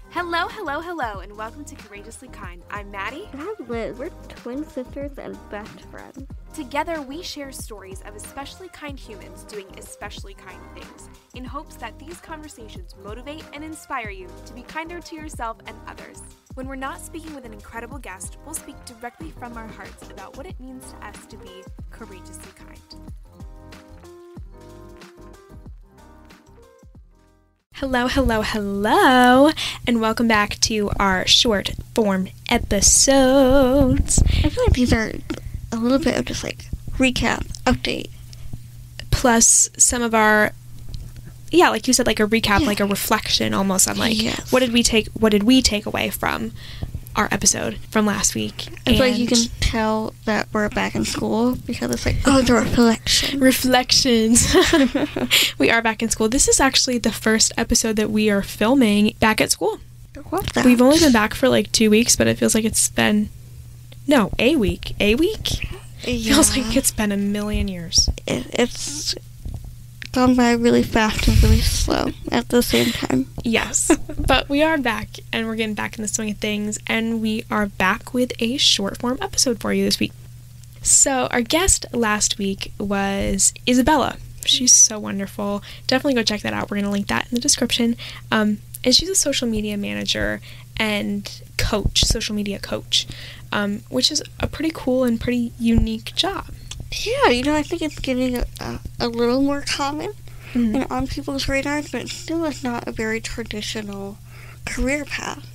Hello, hello, hello, and welcome to Courageously Kind. I'm Maddie. And I'm Liz. We're twin sisters and best friends. Together, we share stories of especially kind humans doing especially kind things, in hopes that these conversations motivate and inspire you to be kinder to yourself and others. When we're not speaking with an incredible guest, we'll speak directly from our hearts about what it means to us to be courageously kind. Hello, hello, hello, and welcome back to our short form episodes. I feel like these are a little bit of just like recap, update. Plus some of our, like you said, like a recap, like a reflection almost on like, what did we take away from our episode from last week. I feel like you can tell that we're back in school because it's like, oh, the reflections. We are back in school. This is actually the first episode that we are filming back at school. We've only been back for like 2 weeks, but it feels like it's been a week. Feels like it's been a million years. It's gone by really fast and really slow at the same time. Yes, but we are back, and we're getting back in the swing of things, and we are back with a short form episode for you this week. So our guest last week was Isabella. She's so wonderful. Definitely go check that out. We're going to link that in the description. And she's a social media manager and social media coach, which is a pretty cool and pretty unique job. Yeah, I think it's getting a little more common and on people's radars, but it still is not a very traditional career path.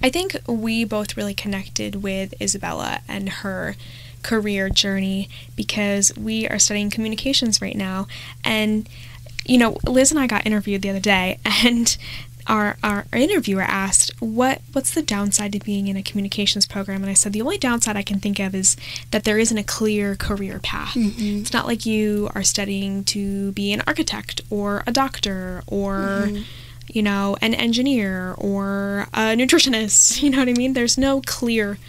I think we both really connected with Isabella and her career journey because we are studying communications right now. And, Liz and I got interviewed the other day, and our interviewer asked, what's the downside to being in a communications program? And I said, the only downside I can think of is that there isn't a clear career path. Mm-hmm. It's not like you are studying to be an architect or a doctor or, an engineer or a nutritionist. You know what I mean? There's no clear,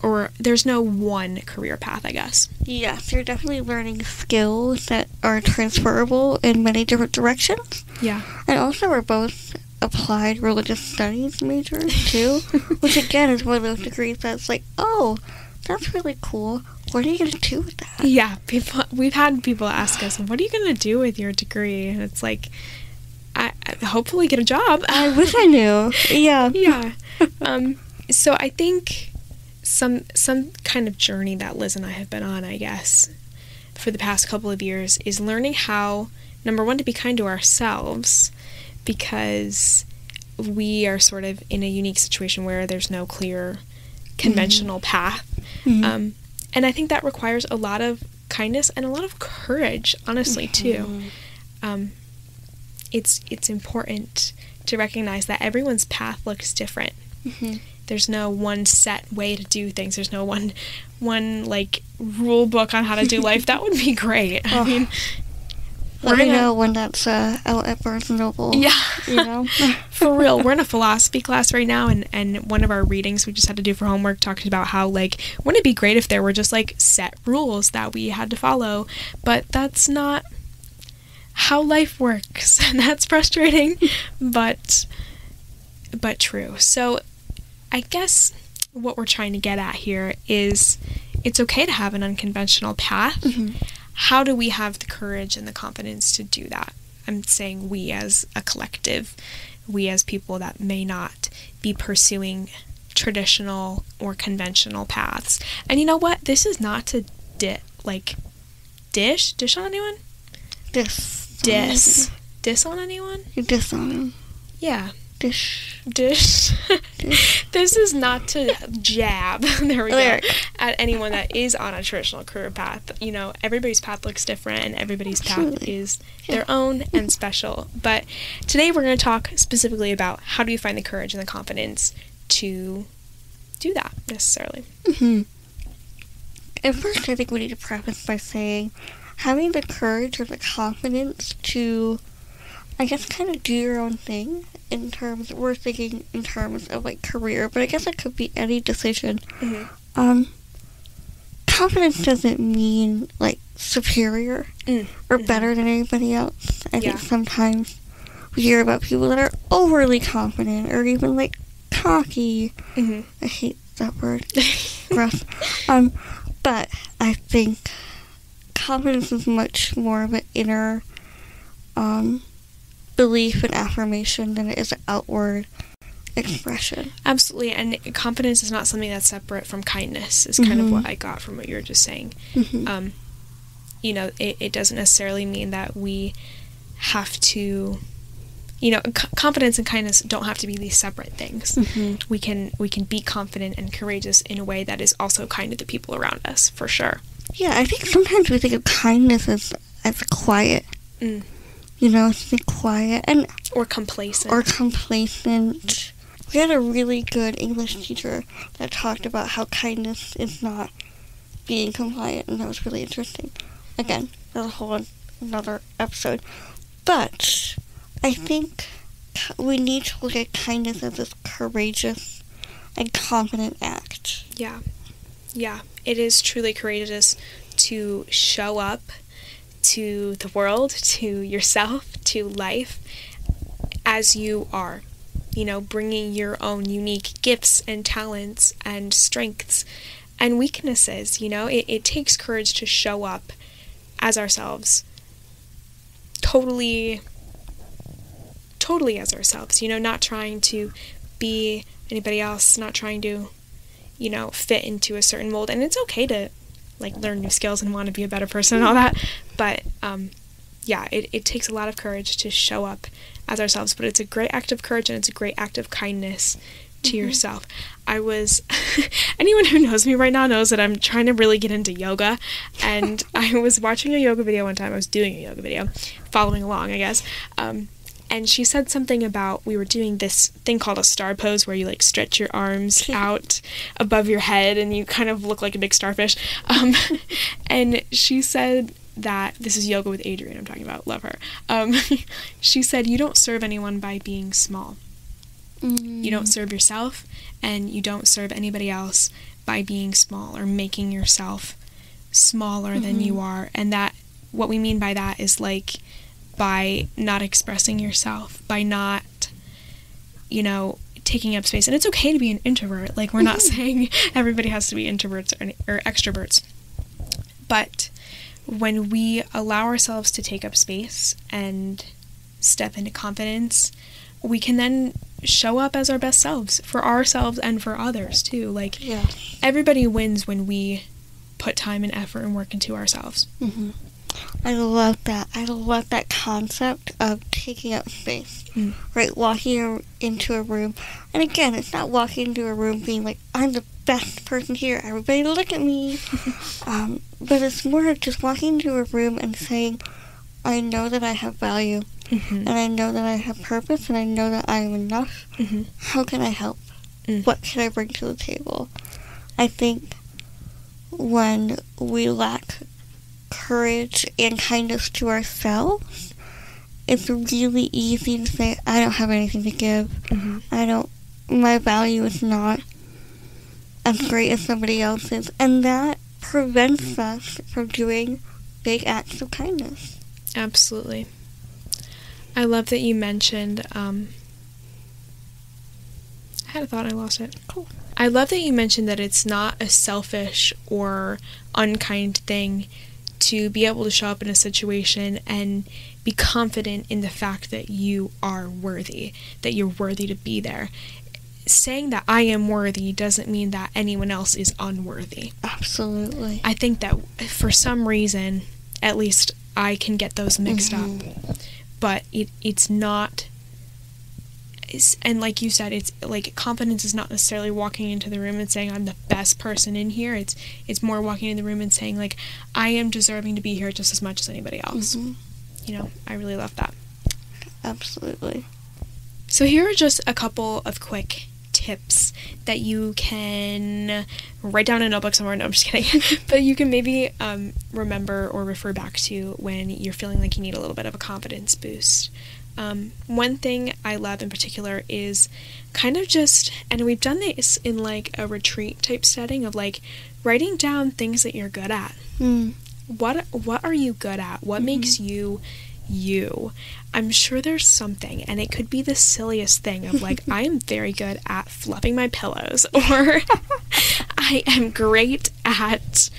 or there's no one career path, I guess. Yes, you're definitely learning skills that are transferable in many different directions. Yeah. And also we're both applied religious studies majors too, which again is one of those degrees that's like, oh, that's really cool. What are you going to do with that? Yeah, we've had people ask us, what are you going to do with your degree? And it's like, I hopefully get a job. I wish I knew. Yeah. Yeah. So I think some kind of journey that Liz and I have been on, I guess, for the past couple of years is learning how, number one, to be kind to ourselves, because we are sort of in a unique situation where there's no clear conventional path. Mm-hmm. And I think that requires a lot of kindness and a lot of courage, honestly, too. It's important to recognize that everyone's path looks different. Mm-hmm. There's no one set way to do things. There's no one like rule book on how to do life. That would be great. I mean, let me know when that's out at Barnes & Noble. Yeah. For real. We're in a philosophy class right now, and one of our readings we just had to do for homework talked about how, like, wouldn't it be great if there were just, like, set rules that we had to follow? But that's not how life works, and that's frustrating, but true. So I guess what we're trying to get at here is it's okay to have an unconventional path. Mm-hmm. How do we have the courage and the confidence to do that? I'm saying we as a collective, we as people that may not be pursuing traditional or conventional paths. And you know what? This is not to dish on anyone? Diss on anyone? You diss on them. Yeah. Dish. This is not to jab, there we go, at anyone that is on a traditional career path. Everybody's path looks different, and everybody's path is their own and special. But today we're going to talk specifically about how do you find the courage and the confidence to do that, necessarily. Mm-hmm. At first, I think we need to preface by saying having the courage or the confidence to, I guess, kind of do your own thing. We're thinking in terms of, like, career, but I guess it could be any decision. Mm-hmm. Confidence doesn't mean, like, superior or better than anybody else. I think sometimes we hear about people that are overly confident or even, like, cocky. Mm-hmm. I hate that word. Gross. But I think confidence is much more of an inner belief and affirmation than it is an outward expression. Absolutely, and confidence is not something that's separate from kindness, is kind of what I got from what you were just saying. Mm-hmm. You know, it doesn't necessarily mean that we have to, you know, confidence and kindness don't have to be these separate things. Mm-hmm. We can be confident and courageous in a way that is also kind to the people around us, for sure. Yeah, I think sometimes we think of kindness as quiet. Mm. You know, it's quiet and or complacent. We had a really good English teacher that talked about how kindness is not being compliant, and that was really interesting. Again, that's a whole another episode. But I think we need to look at kindness as this courageous and confident act. Yeah. Yeah. It is truly courageous to show up to the world, to yourself, to life as you are. You know, bringing your own unique gifts and talents and strengths and weaknesses. You know, it takes courage to show up as ourselves, totally as ourselves, you know, not trying to be anybody else, not trying to, you know, fit into a certain mold. And it's okay to, like, learn new skills and want to be a better person and all that, but yeah, it takes a lot of courage to show up as ourselves, but it's a great act of courage and it's a great act of kindness to yourself. Anyone who knows me right now knows that I'm trying to really get into yoga, and I was watching a yoga video one time. I was doing a yoga video, following along, I guess, and she said something about, we were doing this thing called a star pose where you, like, stretch your arms out above your head and you kind of look like a big starfish, and she said that, this is Yoga with Adrienne I'm talking about, love her, she said, you don't serve anyone by being small. You don't serve yourself, and you don't serve anybody else by being small or making yourself smaller than you are. And that, what we mean by that is, like, by not expressing yourself, by not, you know, taking up space. And it's okay to be an introvert. Like, we're not saying everybody has to be introverts or extroverts. But when we allow ourselves to take up space and step into confidence, we can then show up as our best selves, for ourselves and for others too. Like, everybody wins when we put time and effort and work into ourselves. I love that. I love that concept of taking up space, right? Walking into a room. And again, it's not walking into a room being like, I'm the best person here, everybody look at me. But it's more of just walking into a room and saying, I know that I have value, and I know that I have purpose, and I know that I am enough. How can I help? What can I bring to the table? I think when we lack courage and kindness to ourselves, it's really easy to say, I don't have anything to give. My value is not as great as somebody else's. And that prevents us from doing big acts of kindness. Absolutely. I love that you mentioned, I had a thought, I lost it. Cool. I love that you mentioned that it's not a selfish or unkind thing to be able to show up in a situation and be confident in the fact that you are worthy, that you're worthy to be there. Saying that I am worthy doesn't mean that anyone else is unworthy. Absolutely. I think that for some reason, at least I can get those mixed up. But it's not... and like you said, it's like confidence is not necessarily walking into the room and saying I'm the best person in here. It's more walking in the room and saying, like, I am deserving to be here just as much as anybody else. You know, I really love that. Absolutely. So here are just a couple of quick tips that you can write down in a notebook somewhere. No, I'm just kidding. But you can maybe remember or refer back to when you're feeling like you need a little bit of a confidence boost. One thing I love in particular is kind of just, and we've done this in like a retreat type setting of like writing down things that you're good at. What are you good at? What makes you you. I'm sure there's something, and it could be the silliest thing of like, I am very good at fluffing my pillows, or I am great at,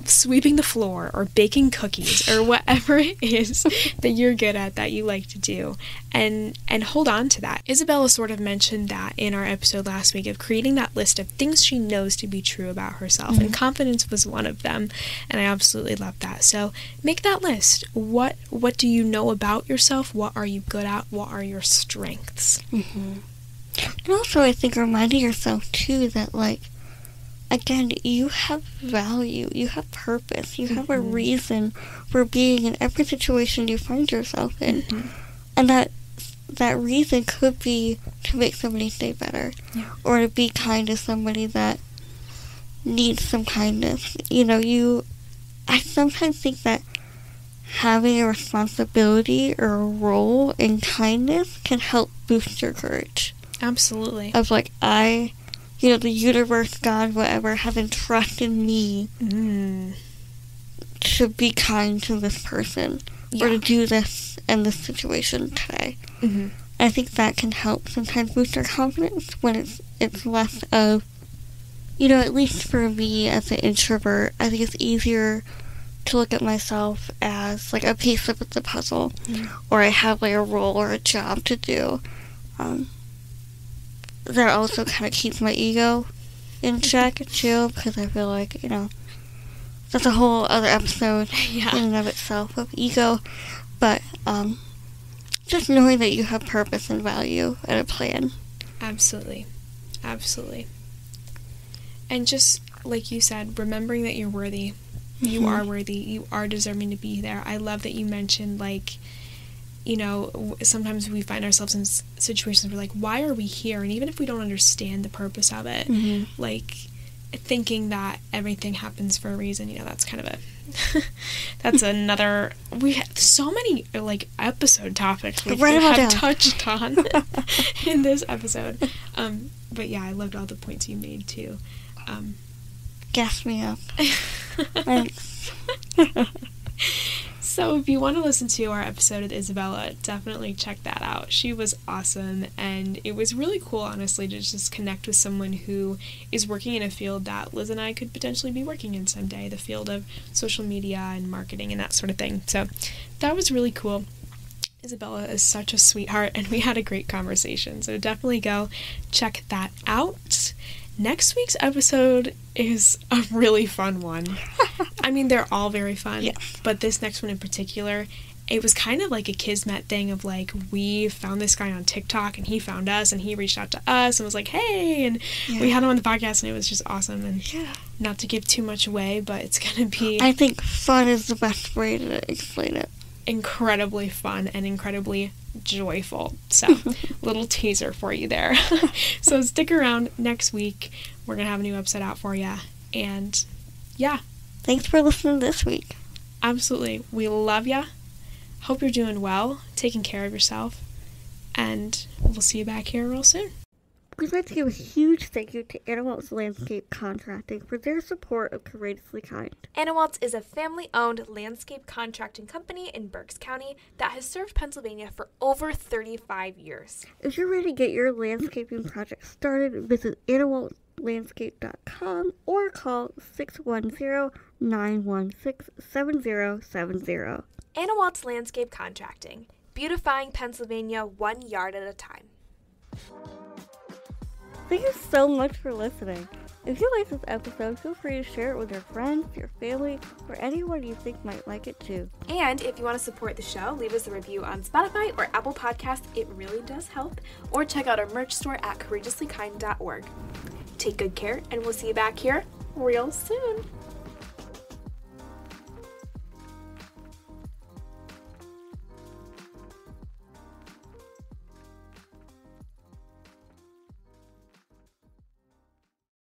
sweeping the floor or baking cookies or whatever it is that you're good at that you like to do, and hold on to that. Isabella sort of mentioned that in our episode last week of creating that list of things she knows to be true about herself, and confidence was one of them, and I absolutely love that. So make that list. What do you know about yourself? What are you good at? What are your strengths? And also, I think reminding yourself too that, like, again, you have value, you have purpose, you have a reason for being in every situation you find yourself in. And that reason could be to make somebody's day better, or to be kind to somebody that needs some kindness. I sometimes think that having a responsibility or a role in kindness can help boost your courage. Absolutely. Of like, the universe, God, whatever, has entrusted me to be kind to this person, or to do this in this situation today. I think that can help sometimes boost our confidence when it's less of, at least for me as an introvert, I think it's easier to look at myself as like a piece of the puzzle, or I have like a role or a job to do. That also kind of keeps my ego in check too, because I feel like, that's a whole other episode in and of itself of ego. But just knowing that you have purpose and value and a plan. Absolutely. And just like you said, remembering that you're worthy. You are worthy. You are deserving to be there. I love that you mentioned, like, sometimes we find ourselves in situations where, like, why are we here? And even if we don't understand the purpose of it, like, thinking that everything happens for a reason, that's kind of that's another, we have so many, like, episode topics we have touched on in this episode. But yeah, I loved all the points you made, too. Gas me up. Thanks. So if you want to listen to our episode with Isabella, definitely check that out. She was awesome, and it was really cool, honestly, to just connect with someone who is working in a field that Liz and I could potentially be working in someday, the field of social media and marketing and that sort of thing. So that was really cool. Isabella is such a sweetheart, and we had a great conversation, so definitely go check that out. Next week's episode is a really fun one. I mean, they're all very fun, but this next one in particular, it was kind of like a kismet thing of, like, we found this guy on TikTok, and he found us, and he reached out to us, and was like, hey, and we had him on the podcast, and it was just awesome, and not to give too much away, but it's going to be... I think fun is the best way to explain it. Incredibly fun and incredibly joyful. So, little teaser for you there. So stick around next week. We're going to have a new episode out for you. And yeah. Thanks for listening this week. Absolutely. We love ya. Hope you're doing well, taking care of yourself. And we'll see you back here real soon. We'd like to give a huge thank you to Anna Waltz Landscape Contracting for their support of Courageously Kind. Anna Waltz is a family-owned landscape contracting company in Berks County that has served Pennsylvania for over 35 years. If you're ready to get your landscaping project started, visit annawaltzlandscape.com or call 610-916-7070. Anna Waltz Landscape Contracting, beautifying Pennsylvania 1 yard at a time. Thank you so much for listening. If you like this episode, feel free to share it with your friends, your family, or anyone you think might like it too. And if you want to support the show, leave us a review on Spotify or Apple Podcasts. It really does help. Or check out our merch store at courageouslykind.org. Take good care, and we'll see you back here real soon.